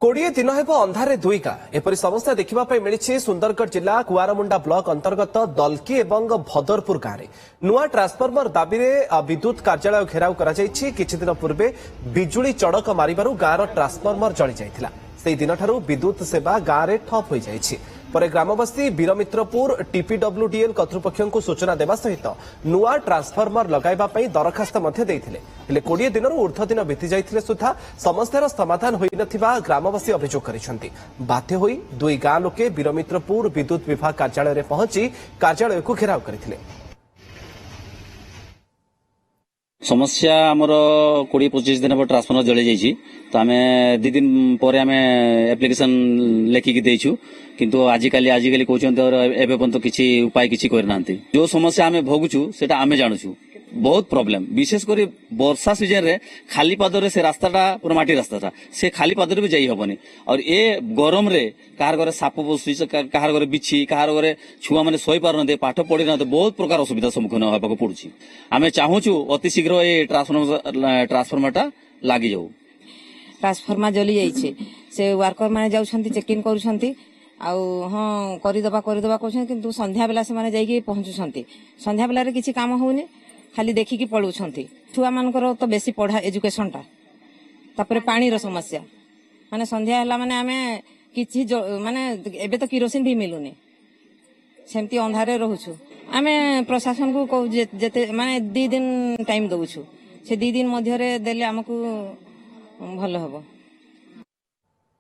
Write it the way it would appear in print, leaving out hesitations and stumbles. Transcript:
कोड़े दिन हेब अंधारे दुई गाँ एपरी समस्या देखा मिली सुंदरगढ़ जिला कुआरमुंडा ब्लॉक अंतर्गत दलकी और भदरपुर गाँव में नुआ ट्रांसफर्मर दाबी विद्युत कार्यालय घेराव कर किछि दिन पूर्वे बिजुली चड़क मारिबारु गाँव ट्रांसफर्मर जली जाइथिला। से दिन ठारू विद्युत सेवा गाँव में ठप हो जाइछि। पर ग्रामवासी वीरमित्रपुर टीपीडब्ल्यूडीएल कर्तृपक्ष सूचना देवा सहित नुआ ट्रांसफर्मर लगाइबा पई दरखास्त मध्य देइथिले। हेले 20 दिन ऊर्ध्व दिन बीती जाइथिले सुधा समस्यार समाधान होई नथिबा ग्रामवासी अभियोग करिसेंति। बाध्य होई दुई गाँ लोके वीरमित्रपुर विद्युत विभाग कार्यालय में पहुंची कार्यालय को घेराव करथिले। समस्या आमर 20-25 दिन पर ट्रांसफर्मर जली जाइए तो आम 2 दिन पर आम एप्लिकेशन लेखिकी देइछु किंतु आजिकली कहते एवं पर्यंत किसी उपाय किसी करना जो समस्या आम भोगुचु सेटा आम जानूछु बहुत प्रॉब्लम विशेष कर वर्षा सीजन रे खाली पादरे से रास्ताटा पूरा माटी रास्ताटा से खाली पादरे भी जाई हबनी और ए गरम रे कहार घरे साप बसुच कहार घरे बिछी कहार घरे छुआ माने सोई पारनते पाठ पढ़ी ना बहुत प्रकार असुविधा सम्मुखीन होबाक पड़ुछि। आमे चाहूछु अति शीघ्र ए ट्रांसफर्मरटा लागि जाऊ। ट्रांसफर्मर जली जाइछे से वर्कर माने जाउछंती चेक इन करूछंती आउ हां करिदबा कहछन किंतु संध्या बेला से माने जाईकी पहुंचुछंती। संध्या बेला रे किछि काम होउनी खाली देखिकी पळुछंती। छुआ मानकर तो बेसी पढ़ा एजुकेशन टा तापरे पानी रो समस्या माने संध्या हला माने आमे किछि माने एबे तो किरोसिन भी मिलुनी सेमती अंधारे रहउछु। आमे प्रशासन को जेते माने 2 दिन टाइम दउछु से 2 दिन मध्य रे देले हमकु भल हबो।